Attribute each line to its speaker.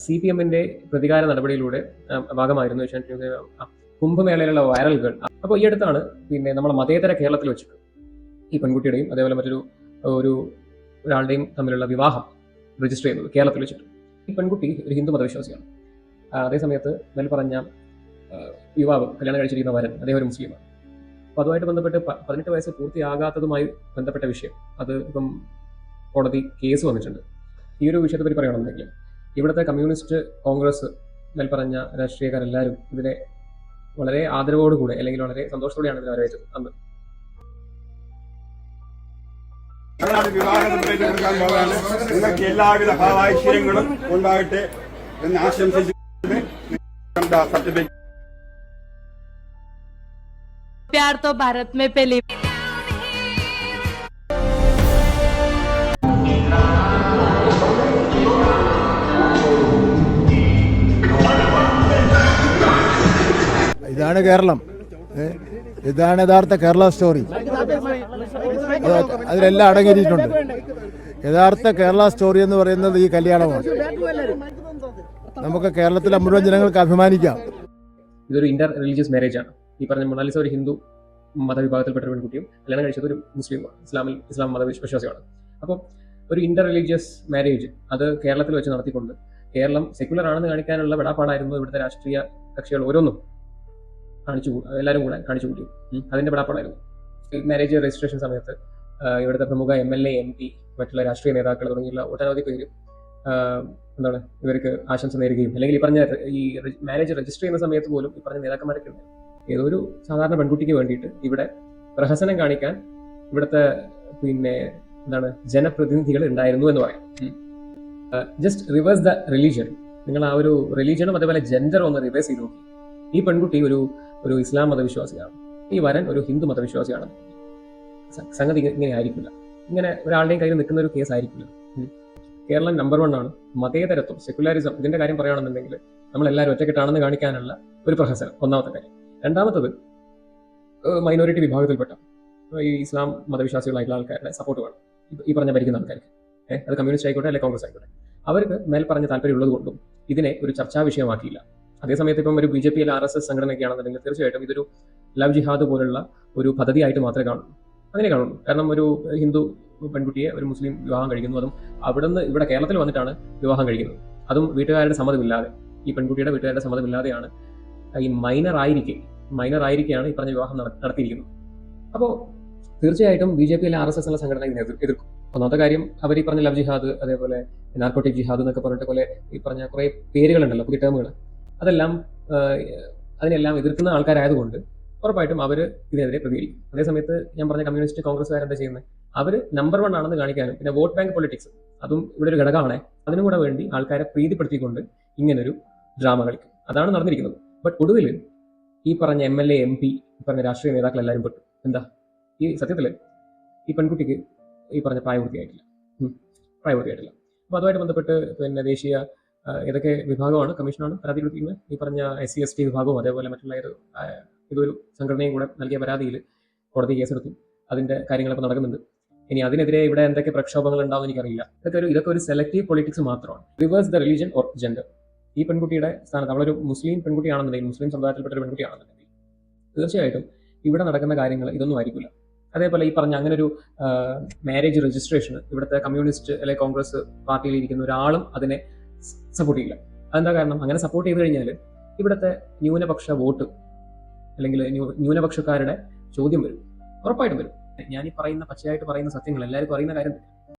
Speaker 1: CPM-ന്റെ പ്രതികാര നടപടിയിലൂടെ ഭാഗമായിരുന്നു കുംഭമേളയിലുള്ള വൈറലുകൾ. അപ്പോൾ ഈ അടുത്താണ് നമ്മുടെ മതേതര കേരളത്തിൽ വെച്ചിട്ട് ഈ പെൺകുട്ടിയുടെയും അതേപോലെ ഒരാളുടെയും തമ്മിലുള്ള വിവാഹം രജിസ്റ്റർ ചെയ്യുന്നത് കേരളത്തിൽ വെച്ചിട്ട്. ഈ പെൺകുട്ടി ഒരു ഹിന്ദു മതവിശ്വാസിയാണ്. അതേസമയത്ത് പറഞ്ഞ യുവാവ് കല്യാണം കഴിച്ചിരിക്കുന്ന വരൻ അദ്ദേഹം ഒരു മുസ്ലിമാണ്. അപ്പോൾ അതുമായിട്ട് ബന്ധപ്പെട്ട് 18 വയസ്സ് പൂർത്തിയാകാത്തതുമായി ബന്ധപ്പെട്ട വിഷയം അത് ഇപ്പം കോടതി കേസ് വന്നിട്ടുണ്ട്. ഈ ഒരു വിഷയത്തെ പറ്റി പറയുകയാണെന്നുണ്ടെങ്കിൽ ഇവിടുത്തെ കമ്മ്യൂണിസ്റ്റ്, കോൺഗ്രസ്, പറഞ്ഞ രാഷ്ട്രീയക്കാരെല്ലാവരും ഇതിനെ വളരെ ആദരവോടുകൂടെ അല്ലെങ്കിൽ വളരെ സന്തോഷത്തോടെയാണ് ഇതിനെ വരവേറ്റത്. അന്ന്
Speaker 2: നിങ്ങൾക്ക് എല്ലാവിധ ഭാവാഐശ്വര്യങ്ങളും ഉണ്ടാകട്ടെ എന്ന് ആശംസിച്ചുകൊണ്ട്
Speaker 3: प्यार तो भारत में पहली
Speaker 4: ഇതാണ് കേരളം. ഇതാണ് യഥാർത്ഥ കേരള സ്റ്റോറി. അതിലെല്ലാം അടങ്ങിയിരിക്കുന്നുണ്ട്. യഥാർത്ഥ കേരള സ്റ്റോറി എന്ന് പറയുന്നത് ഈ കല്യാണമാണ്. നമുക്ക് കേരളത്തിലെ മുഴുവൻ ജനങ്ങൾക്ക് അഭിമാനിക്കാം.
Speaker 1: ഇതൊരു ഇന്റർ റിലീജിയസ് മാരേജ് ആണ്. ഈ പറഞ്ഞ മൊണാലിസ ഒരു ഹിന്ദു മതവിഭാഗത്തിൽപ്പെട്ട ഒരു പെൺകുട്ടിയും കല്യാണം കഴിച്ചത് ഒരു മുസ്ലിമാണ്, ഇസ്ലാം മതവിശ്വാസിയാണ്. അപ്പോൾ ഒരു ഇന്റർ റിലീജിയസ് മാരേജ് അത് കേരളത്തിൽ വെച്ച് നടത്തിക്കൊണ്ട് കേരളം സെക്യുലർ ആണെന്ന് കാണിക്കാനുള്ള വെടാപ്പാടായിരുന്നു ഇവിടുത്തെ രാഷ്ട്രീയ കക്ഷികൾ ഓരോന്നും എല്ലാവരും കൂടെ കാണിച്ചു കൂട്ടി. അതിന്റെ വെടാപ്പാടായിരുന്നു. മാരേജ് രജിസ്ട്രേഷൻ സമയത്ത് ഇവിടുത്തെ പ്രമുഖ MLA, MP, മറ്റുള്ള രാഷ്ട്രീയ നേതാക്കൾ തുടങ്ങിയുള്ള ഒട്ടനവധി പേര് ഇവർക്ക് ആശംസ നേരുകയും അല്ലെങ്കിൽ ഈ മാരേജ് രജിസ്റ്റർ ചെയ്യുന്ന സമയത്ത് പോലും ഈ പറഞ്ഞ നേതാക്കന്മാരൊക്കെ ഉണ്ട്. ഏതോ ഒരു സാധാരണ പെൺകുട്ടിക്ക് വേണ്ടിയിട്ട് ഇവിടെ പ്രഹസനം കാണിക്കാൻ ഇവിടുത്തെ ജനപ്രതിനിധികൾ ഉണ്ടായിരുന്നു എന്ന് പറയാം. Just reverse the religion. നിങ്ങൾ ആ ഒരു റിലീജിയനും അതേപോലെ ജെൻഡറും ഒന്ന് റിവേഴ്സ് ചെയ്ത് നോക്കി. ഈ പെൺകുട്ടി ഒരു ഇസ്ലാം മതവിശ്വാസിയാണ്, ഈ വരൻ ഒരു ഹിന്ദു മതവിശ്വാസിയാണ്. സംഗതി ഇങ്ങനെ ആയിരിക്കില്ല. ഇങ്ങനെ ഒരാളുടെയും കയ്യിൽ നിൽക്കുന്ന ഒരു കേസ് ആയിരിക്കില്ല. കേരളം നമ്പർ 1 ആണ്. മതേതരത്വം, സെക്യുലറിസം, ഇതിന്റെ കാര്യം പറയുകയാണെന്നുണ്ടെങ്കിൽ നമ്മളെല്ലാവരും ഒറ്റക്കെട്ടാണെന്ന് കാണിക്കാനുള്ള ഒരു പ്രഹസനം ഒന്നാമത്തെ കാര്യം. രണ്ടാമത്തത് മൈനോറിറ്റി വിഭാഗത്തിൽപ്പെട്ട ഈ ഇസ്ലാം മതവിശ്വാസികളായിട്ടുള്ള ആൾക്കാരുടെ സപ്പോർട്ട് വേണം. ഈ പറഞ്ഞ ഭരിക്കുന്ന ആൾക്കാർക്ക്, അത് കമ്മ്യൂണിസ്റ്റ് ആയിക്കോട്ടെ അല്ലെങ്കിൽ കോൺഗ്രസ് ആയിക്കോട്ടെ, അവർക്ക് മേൽപ്പറഞ്ഞ താല്പര്യമുള്ളത് കൊണ്ടും ഇതിനെ ഒരു ചർച്ചാ വിഷയമാക്കിയില്ല. അതേസമയത്ത് ഇപ്പം ഒരു BJP അല്ലെങ്കിൽ RSS സംഘടനയൊക്കെയാണെന്നുണ്ടെങ്കിൽ തീർച്ചയായിട്ടും ഇതൊരു ലവ് ജിഹാദ് പോലുള്ള ഒരു പദ്ധതിയായിട്ട് മാത്രമേ കാണുള്ളൂ. അങ്ങനെ കാണുള്ളൂ. കാരണം ഒരു ഹിന്ദു പെൺകുട്ടിയെ ഒരു മുസ്ലിം വിവാഹം കഴിക്കുന്നു, അതും അവിടുന്ന് ഇവിടെ കേരളത്തിൽ വന്നിട്ടാണ് വിവാഹം കഴിക്കുന്നത്. അതും വീട്ടുകാരുടെ സമ്മതമില്ലാതെ, ഈ പെൺകുട്ടിയുടെ വീട്ടുകാരുടെ സമ്മതമില്ലാതെയാണ് ഈ മൈനർ ആയിരിക്കെയാണ് ഈ പറഞ്ഞ വിവാഹം നടത്തിയിരിക്കുന്നത്. അപ്പോൾ തീർച്ചയായിട്ടും BJP അല്ലെങ്കിൽ RSS എന്ന സംഘടന ഇതിനെ എതിർക്കും. ഒന്നാമത്തെ കാര്യം, അവർ ഈ പറഞ്ഞ ലവ് ജിഹാദ്, അതേപോലെ നാർക്കോട്ടിക് ജിഹാദ് എന്നൊക്കെ പറഞ്ഞിട്ട് പോലെ ഈ പറഞ്ഞ കുറേ പേരുകളുണ്ടല്ലോ, പുതിയ ടേമുകൾ, അതിനെല്ലാം എതിർക്കുന്ന ആൾക്കാരായതുകൊണ്ട് ഉറപ്പായിട്ടും അവർ ഇതിനെതിരെ പ്രതികരിക്കും. അതേസമയത്ത് ഞാൻ പറഞ്ഞ കമ്മ്യൂണിസ്റ്റ്, കോൺഗ്രസ്സുകാരെന്താ ചെയ്യുന്നത്? അവർ നമ്പർ 1 ആണെന്ന് കാണിക്കാനും പിന്നെ വോട്ട് ബാങ്ക് പൊളിറ്റിക്സ് അതും ഇവിടെ ഒരു ഘടകമാണ്. അതിനും കൂടെ വേണ്ടി ആൾക്കാരെ പ്രീതിപ്പെടുത്തിക്കൊണ്ട് ഇങ്ങനൊരു ഡ്രാമ കളിക്കും. അതാണ് നടന്നിരിക്കുന്നത്. ബട്ട് ഒടുവിൽ ഈ പറഞ്ഞ MLA, MP, പറഞ്ഞ രാഷ്ട്രീയ നേതാക്കൾ എല്ലാവരും പെട്ടു. എന്താ ഈ സത്യത്തിൽ ഈ പെൺകുട്ടിക്ക് ഈ പറഞ്ഞ പ്രായപൂർത്തിയായിട്ടില്ല. അപ്പോൾ അതുമായിട്ട് ബന്ധപ്പെട്ട് ദേശീയ ഏതൊക്കെ വിഭാഗമാണ് കമ്മീഷനാണ് പരാതി കൊടുത്തിരിക്കുന്നത്? ഈ പറഞ്ഞ SC/ST വിഭാഗവും അതേപോലെ മറ്റുള്ള ഇതൊരു സംഘടനയും കൂടെ നൽകിയ പരാതിയിൽ കോടതി കേസെടുത്തു. അതിന്റെ കാര്യങ്ങളൊക്കെ നടക്കുന്നുണ്ട്. ഇനി അതിനെതിരെ ഇവിടെ എന്തൊക്കെ പ്രക്ഷോഭങ്ങൾ ഉണ്ടാവും എനിക്കറിയില്ല. ഇതൊക്കെ ഒരു സെലക്റ്റീവ് പൊളിറ്റിക്സ് മാത്രമാണ്. Reverse the religion or gender. ഈ പെൺകുട്ടിയുടെ സ്ഥാനത്ത് അവളൊരു മുസ്ലിം പെൺകുട്ടിയാണെന്നുണ്ടെങ്കിൽ, മുസ്ലിം സമുദായത്തിൽപ്പെട്ട ഒരു പെൺകുട്ടിയാണെന്നുണ്ടെങ്കിൽ തീർച്ചയായിട്ടും ഇവിടെ നടക്കുന്ന കാര്യങ്ങൾ ഇതൊന്നും ആയിരിക്കില്ല. അതേപോലെ ഈ പറഞ്ഞ അങ്ങനെ ഒരു മാരേജ് രജിസ്ട്രേഷൻ ഇവിടുത്തെ കമ്മ്യൂണിസ്റ്റ് അല്ലെങ്കിൽ കോൺഗ്രസ് പാർട്ടിയിൽ ഇരിക്കുന്ന ഒരാളും അതിനെ സപ്പോർട്ട് ചെയ്യില്ല. അതെന്താ കാരണം? അങ്ങനെ സപ്പോർട്ട് ചെയ്ത് കഴിഞ്ഞാൽ ഇവിടുത്തെ ന്യൂനപക്ഷ വോട്ട് അല്ലെങ്കിൽ ന്യൂനപക്ഷക്കാരുടെ ചോദ്യം വരും, ഉറപ്പായിട്ടും വരും. ഞാൻ ഈ പച്ചയായിട്ട് പറയുന്ന സത്യങ്ങൾ എല്ലാവർക്കും അറിയുന്ന കാര്യം